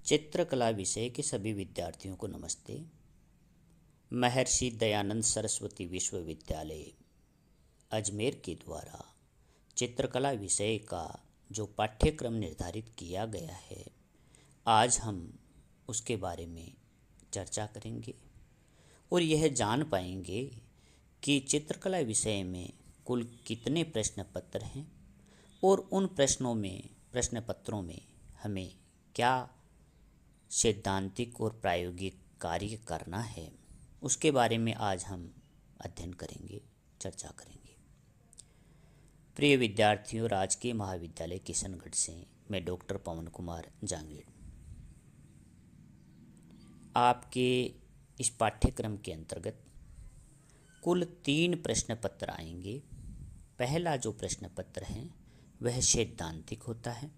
चित्रकला विषय के सभी विद्यार्थियों को नमस्ते। महर्षि दयानंद सरस्वती विश्वविद्यालय अजमेर के द्वारा चित्रकला विषय का जो पाठ्यक्रम निर्धारित किया गया है, आज हम उसके बारे में चर्चा करेंगे और यह जान पाएंगे कि चित्रकला विषय में कुल कितने प्रश्न पत्र हैं और उन प्रश्न पत्रों में हमें क्या सैद्धांतिक और प्रायोगिक कार्य करना है, उसके बारे में आज हम अध्ययन करेंगे, चर्चा करेंगे। प्रिय विद्यार्थियों, राजकीय महाविद्यालय किशनगढ़ से मैं डॉक्टर पवन कुमार जांगीड़ आपके इस पाठ्यक्रम के अंतर्गत कुल 3 प्रश्न पत्र आएंगे। पहला जो प्रश्न पत्र है वह सैद्धांतिक होता है,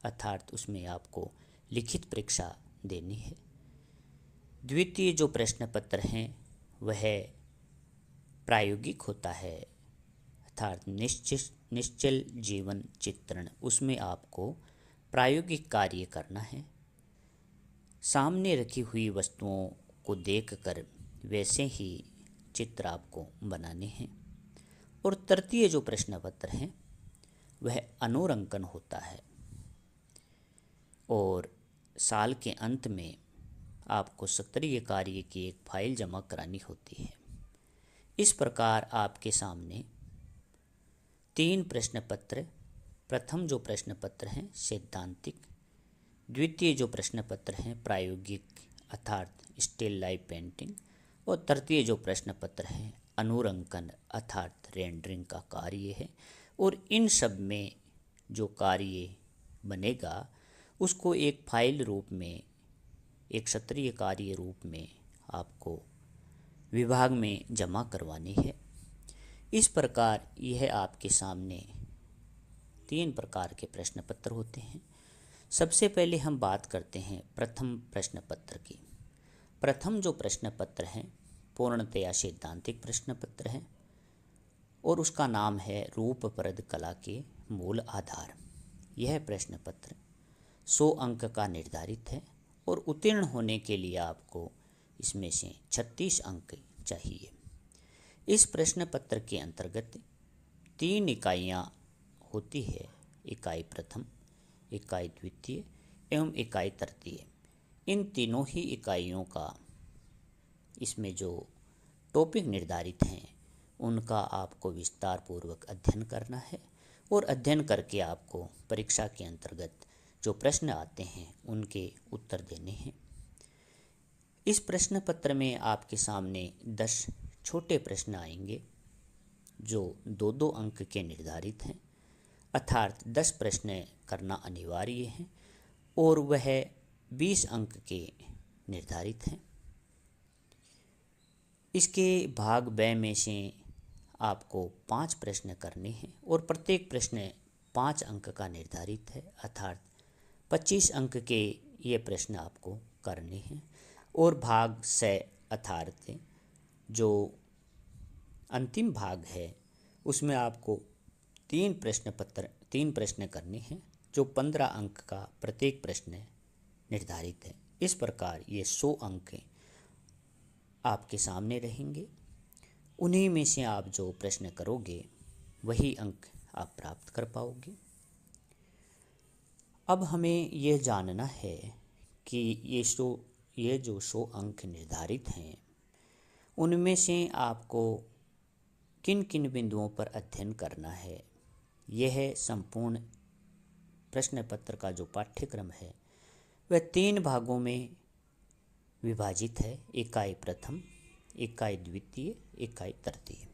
अर्थात उसमें आपको लिखित परीक्षा देनी है। द्वितीय जो प्रश्न पत्र हैं वह प्रायोगिक होता है, अर्थात निश्चल जीवन चित्रण, उसमें आपको प्रायोगिक कार्य करना है। सामने रखी हुई वस्तुओं को देखकर वैसे ही चित्र आपको बनाने हैं। और तृतीय जो प्रश्न पत्र है वह अनुरंकन होता है और साल के अंत में आपको सत्रीय कार्य की एक फाइल जमा करानी होती है। इस प्रकार आपके सामने 3 प्रश्न पत्र, प्रथम जो प्रश्न पत्र हैं सैद्धांतिक, द्वितीय जो प्रश्न पत्र हैं प्रायोगिक अर्थात स्टिल लाइफ पेंटिंग, और तृतीय जो प्रश्न पत्र हैं अनुरंकन अर्थात रेंडरिंग का कार्य है। और इन सब में जो कार्य बनेगा उसको एक फाइल रूप में, एक सत्रीय कार्य रूप में आपको विभाग में जमा करवानी है। इस प्रकार यह आपके सामने 3 प्रकार के प्रश्न पत्र होते हैं। सबसे पहले हम बात करते हैं प्रथम प्रश्न पत्र की। प्रथम जो प्रश्न पत्र है पूर्णतया सैद्धांतिक प्रश्न पत्र है और उसका नाम है रूपप्रद कला के मूल आधार। यह प्रश्न पत्र 100 अंक का निर्धारित है और उत्तीर्ण होने के लिए आपको इसमें से 36 अंक चाहिए। इस प्रश्न पत्र के अंतर्गत 3 इकाइयाँ होती है, इकाई प्रथम, इकाई द्वितीय एवं इकाई तृतीय। इन तीनों ही इकाइयों का इसमें जो टॉपिक निर्धारित हैं उनका आपको विस्तार पूर्वक अध्ययन करना है और अध्ययन करके आपको परीक्षा के अंतर्गत जो प्रश्न आते हैं उनके उत्तर देने हैं। इस प्रश्न पत्र में आपके सामने 10 छोटे प्रश्न आएंगे जो 2-2 अंक के निर्धारित हैं, अर्थात 10 प्रश्न करना अनिवार्य है और वह 20 अंक के निर्धारित हैं। इसके भाग ब में से आपको 5 प्रश्न करने हैं और प्रत्येक प्रश्न 5 अंक का निर्धारित है, अर्थात 25 अंक के ये प्रश्न आपको करने हैं। और भाग से अर्थात जो अंतिम भाग है उसमें आपको 3 प्रश्न करने हैं जो 15 अंक का प्रत्येक प्रश्न निर्धारित है। इस प्रकार ये 100 अंक आपके सामने रहेंगे। उन्हीं में से आप जो प्रश्न करोगे वही अंक आप प्राप्त कर पाओगे। अब हमें यह जानना है कि ये जो 100 अंक निर्धारित हैं उनमें से आपको किन किन बिंदुओं पर अध्ययन करना है। यह संपूर्ण प्रश्न पत्र का जो पाठ्यक्रम है वह 3 भागों में विभाजित है, इकाई प्रथम, इकाई द्वितीय, इकाई तृतीय।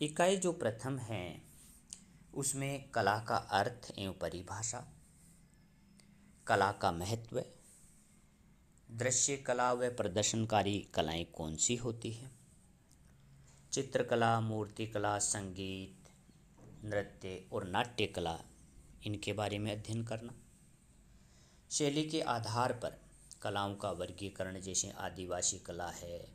इकाई जो प्रथम है उसमें कला का अर्थ एवं परिभाषा, कला का महत्व, दृश्य कला व प्रदर्शनकारी कलाएं कौन सी होती हैं, चित्रकला, मूर्तिकला, संगीत, नृत्य और नाट्य कला, इनके बारे में अध्ययन करना। शैली के आधार पर कलाओं का वर्गीकरण, जैसे आदिवासी कला है,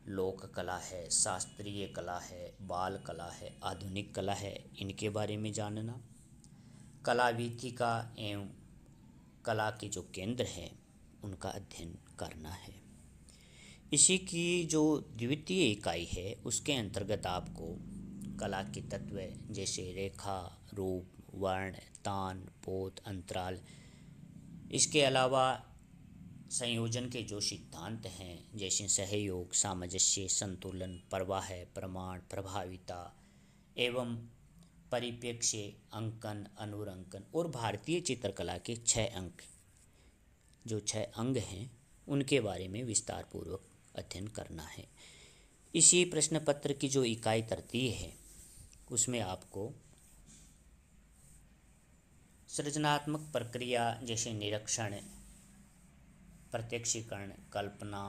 लोक कला है, शास्त्रीय कला है, बाल कला है, आधुनिक कला है, इनके बारे में जानना। कला वीथिका एवं कला के जो केंद्र हैं उनका अध्ययन करना है। इसी की जो द्वितीय इकाई है उसके अंतर्गत आपको कला के तत्व जैसे रेखा, रूप, वर्ण, तान, पोत, अंतराल, इसके अलावा संयोजन के जो सिद्धांत हैं जैसे सहयोग, सामंजस्य, संतुलन, प्रवाह, प्रमाण, प्रभाविता एवं परिप्रेक्ष्य, अंकन, अनुरंकन और भारतीय चित्रकला के 6 अंग हैं उनके बारे में विस्तार पूर्वक अध्ययन करना है। इसी प्रश्न पत्र की जो इकाई तृतीय है उसमें आपको सृजनात्मक प्रक्रिया जैसे निरीक्षण, प्रत्यक्षीकरण, कल्पना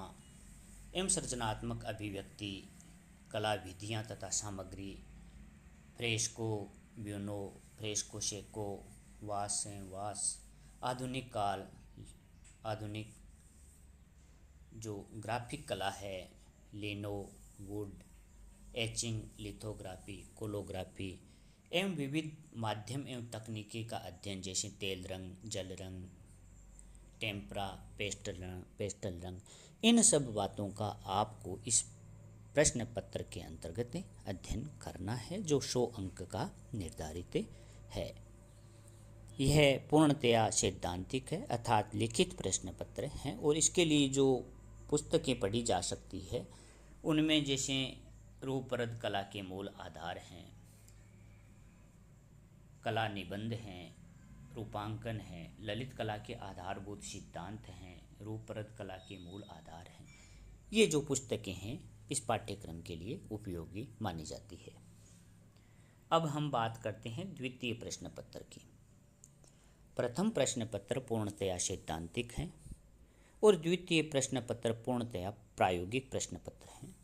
एवं सृजनात्मक अभिव्यक्ति, कला विधियाँ तथा सामग्री, फ्रेस्को, ब्यूनो, फ्रेस्को सेको, वास, आधुनिक काल, आधुनिक जो ग्राफिक कला है, लिनो, वुड, एचिंग, लिथोग्राफी, कोलोग्राफी एवं विविध माध्यम एवं तकनीकी का अध्ययन जैसे तेल रंग, जल रंग, टेम्परा, पेस्टल रंग, इन सब बातों का आपको इस प्रश्न पत्र के अंतर्गत अध्ययन करना है जो 100 अंक का निर्धारित है। यह पूर्णतया सैद्धांतिक है अर्थात लिखित प्रश्न पत्र हैं और इसके लिए जो पुस्तकें पढ़ी जा सकती है उनमें जैसे रूपरद कला के मूल आधार हैं, कला निबंध हैं, रूपांकन है, ललित कला के आधारभूत सिद्धांत हैं, रूपरद कला के मूल आधार हैं। ये जो पुस्तकें हैं इस पाठ्यक्रम के लिए उपयोगी मानी जाती है। अब हम बात करते हैं द्वितीय प्रश्न पत्र की। प्रथम प्रश्न पत्र पूर्णतया सैद्धांतिक है और द्वितीय प्रश्न पत्र पूर्णतया प्रायोगिक प्रश्न पत्र हैं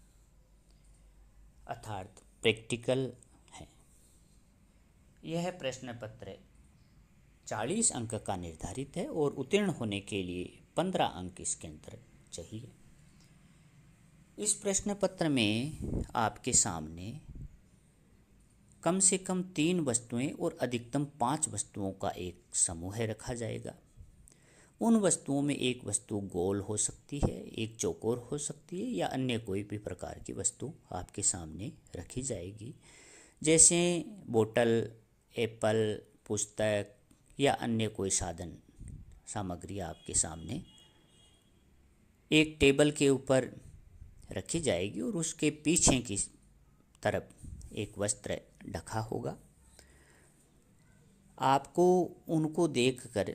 अर्थात प्रैक्टिकल है। यह प्रश्न पत्र 40 अंक का निर्धारित है और उत्तीर्ण होने के लिए 15 अंक इसके अंदर चाहिए। इस प्रश्न पत्र में आपके सामने कम से कम 3 वस्तुएं और अधिकतम 5 वस्तुओं का एक समूह रखा जाएगा। उन वस्तुओं में एक वस्तु गोल हो सकती है, एक चौकोर हो सकती है या अन्य कोई भी प्रकार की वस्तु आपके सामने रखी जाएगी, जैसे बोतल, एप्पल, पुस्तक या अन्य कोई साधन सामग्री आपके सामने एक टेबल के ऊपर रखी जाएगी और उसके पीछे की तरफ एक वस्त्र ढका होगा। आपको उनको देखकर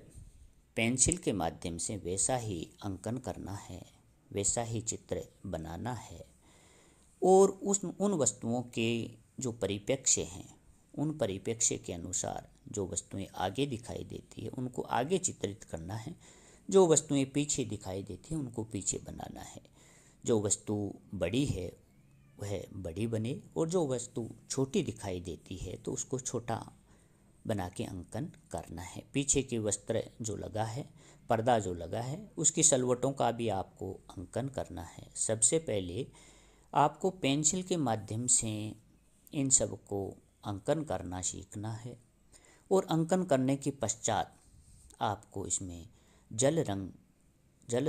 पेंसिल के माध्यम से वैसा ही अंकन करना है, वैसा ही चित्र बनाना है और उन वस्तुओं के जो परिप्रेक्ष्य हैं उन परिप्रेक्ष्य के अनुसार जो वस्तुएं आगे दिखाई देती है उनको आगे चित्रित करना है, जो वस्तुएं पीछे दिखाई देती हैं उनको पीछे बनाना है। जो वस्तु बड़ी है वह बड़ी बने और जो वस्तु छोटी दिखाई देती है तो उसको छोटा बना के अंकन करना है। पीछे की वस्त्र जो लगा है, पर्दा जो लगा है, उसकी सलवटों का भी आपको अंकन करना है। सबसे पहले आपको पेंसिल के माध्यम से इन सब को अंकन करना सीखना है और अंकन करने के पश्चात आपको इसमें जल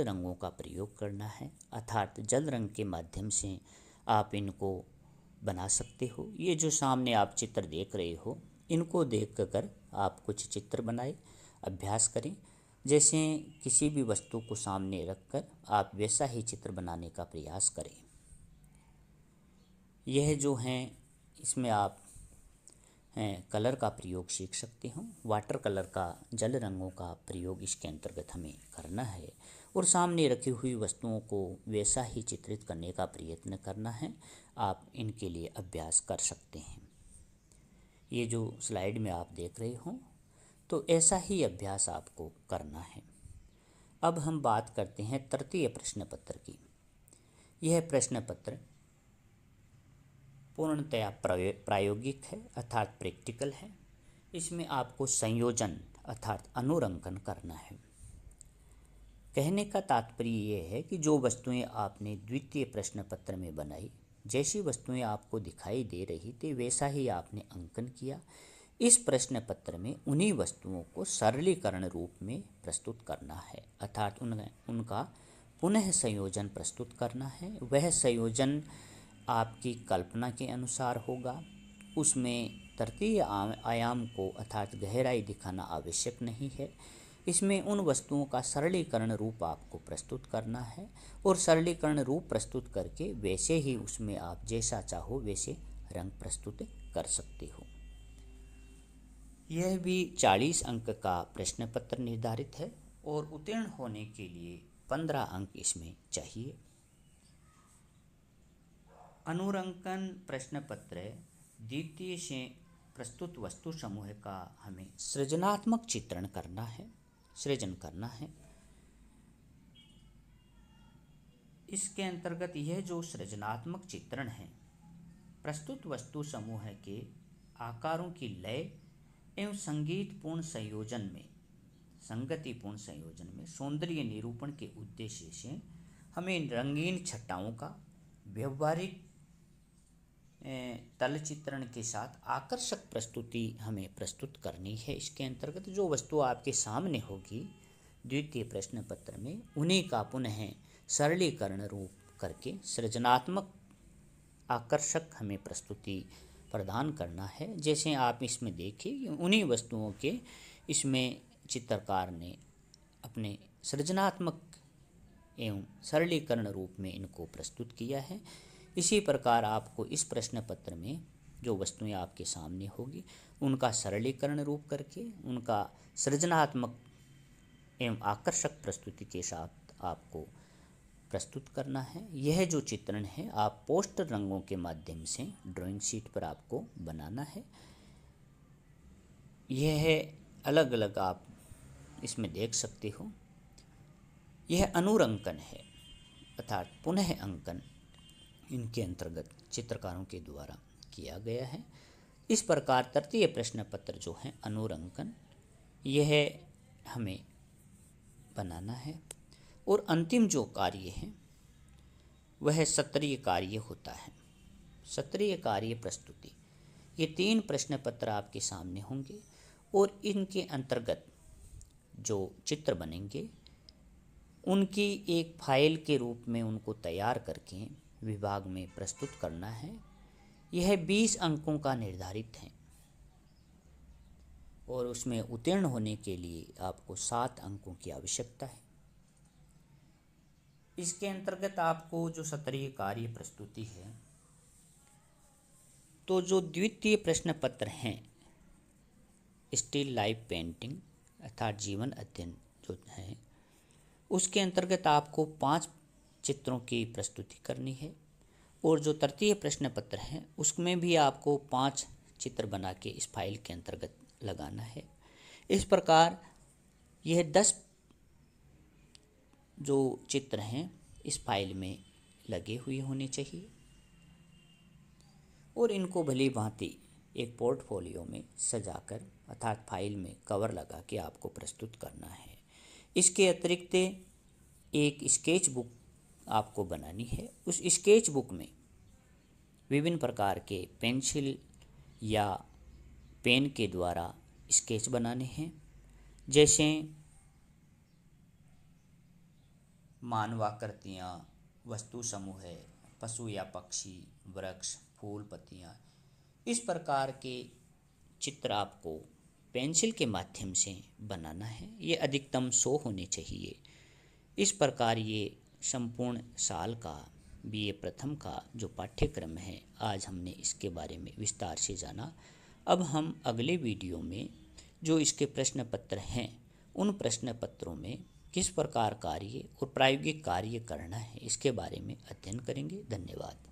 रंगों का प्रयोग करना है अर्थात जल रंग के माध्यम से आप इनको बना सकते हो। ये जो सामने आप चित्र देख रहे हो इनको देख कर आप कुछ चित्र बनाएं, अभ्यास करें। जैसे किसी भी वस्तु को सामने रखकर आप वैसा ही चित्र बनाने का प्रयास करें। यह जो हैं इसमें आप कलर का प्रयोग सीख सकते हो। वाटर कलर का, जल रंगों का प्रयोग इसके अंतर्गत हमें करना है और सामने रखी हुई वस्तुओं को वैसा ही चित्रित करने का प्रयत्न करना है। आप इनके लिए अभ्यास कर सकते हैं। ये जो स्लाइड में आप देख रहे हो तो ऐसा ही अभ्यास आपको करना है। अब हम बात करते हैं तृतीय प्रश्न पत्र की। यह प्रश्न पत्र पूर्णतया प्रायोगिक है अर्थात प्रैक्टिकल है। इसमें आपको संयोजन अर्थात अनुरंकन करना है। कहने का तात्पर्य ये है कि जो वस्तुएं आपने द्वितीय प्रश्न पत्र में बनाई, जैसी वस्तुएं आपको दिखाई दे रही थी वैसा ही आपने अंकन किया, इस प्रश्न पत्र में उन्हीं वस्तुओं को सरलीकरण रूप में प्रस्तुत करना है, अर्थात उनका पुनः संयोजन प्रस्तुत करना है। वह संयोजन आपकी कल्पना के अनुसार होगा। उसमें तृतीय आयाम को अर्थात गहराई दिखाना आवश्यक नहीं है। इसमें उन वस्तुओं का सरलीकरण रूप आपको प्रस्तुत करना है और सरलीकरण रूप प्रस्तुत करके वैसे ही उसमें आप जैसा चाहो वैसे रंग प्रस्तुत कर सकते हो। यह भी 40 अंक का प्रश्न पत्र निर्धारित है और उत्तीर्ण होने के लिए 15 अंक इसमें चाहिए। अनुरंकन प्रश्न पत्र द्वितीय से प्रस्तुत वस्तु समूह का हमें सृजनात्मक चित्रण करना है, सृजन करना है। इसके अंतर्गत यह जो सृजनात्मक चित्रण है, प्रस्तुत वस्तु समूह के आकारों की लय एवं संगीतपूर्ण संयोजन में, संगतिपूर्ण संयोजन में सौंदर्य निरूपण के उद्देश्य से हमें रंगीन छटाओं का व्यवहारिक तल चित्रण के साथ आकर्षक प्रस्तुति हमें प्रस्तुत करनी है। इसके अंतर्गत जो वस्तु आपके सामने होगी द्वितीय प्रश्न पत्र में, उन्हीं का पुनः सरलीकरण रूप करके सृजनात्मक आकर्षक हमें प्रस्तुति प्रदान करना है। जैसे आप इसमें देखिए, उन्हीं वस्तुओं के इसमें चित्रकार ने अपने सृजनात्मक एवं सरलीकरण रूप में इनको प्रस्तुत किया है। इसी प्रकार आपको इस प्रश्न पत्र में जो वस्तुएं आपके सामने होगी उनका सरलीकरण रूप करके उनका सृजनात्मक एवं आकर्षक प्रस्तुति के साथ आपको प्रस्तुत करना है। यह जो चित्रण है आप पोस्टर रंगों के माध्यम से ड्राइंग शीट पर आपको बनाना है। यह अलग अलग आप इसमें देख सकते हो। यह अनुरंकन है अर्थात पुनः अंकन इनके अंतर्गत चित्रकारों के द्वारा किया गया है। इस प्रकार तृतीय प्रश्न पत्र जो है अनुरंकन, यह हमें बनाना है। और अंतिम जो कार्य है वह सत्रीय कार्य होता है। सत्रीय कार्य प्रस्तुति, ये 3 प्रश्न पत्र आपके सामने होंगे और इनके अंतर्गत जो चित्र बनेंगे उनकी एक फाइल के रूप में उनको तैयार करके विभाग में प्रस्तुत करना है। यह 20 अंकों का निर्धारित है और उसमें उत्तीर्ण होने के लिए आपको 7 अंकों की आवश्यकता है। इसके अंतर्गत आपको जो सत्रीय कार्य प्रस्तुति है, तो जो द्वितीय प्रश्न पत्र हैं स्टिल लाइफ पेंटिंग अर्थात जीवन अध्ययन जो है, उसके अंतर्गत आपको 5 चित्रों की प्रस्तुति करनी है। और जो तृतीय प्रश्न पत्र है उसमें भी आपको 5 चित्र बना के इस फाइल के अंतर्गत लगाना है। इस प्रकार यह 10 जो चित्र हैं इस फाइल में लगे हुए होने चाहिए और इनको भली भांति एक पोर्टफोलियो में सजाकर अर्थात फाइल में कवर लगा के आपको प्रस्तुत करना है। इसके अतिरिक्त एक स्केच बुक आपको बनानी है। उस स्केच बुक में विभिन्न प्रकार के पेंसिल या पेन के द्वारा स्केच बनाने हैं। जैसे मानवाकृतियाँ, वस्तु समूह, पशु या पक्षी, वृक्ष, फूल, पत्तियाँ, इस प्रकार के चित्र आपको पेंसिल के माध्यम से बनाना है। ये अधिकतम 100 होने चाहिए। इस प्रकार ये संपूर्ण साल का BA प्रथम का जो पाठ्यक्रम है, आज हमने इसके बारे में विस्तार से जाना। अब हम अगले वीडियो में जो इसके प्रश्न पत्र हैं उन प्रश्न पत्रों में किस प्रकार कार्य और प्रायोगिक कार्य करना है इसके बारे में अध्ययन करेंगे। धन्यवाद।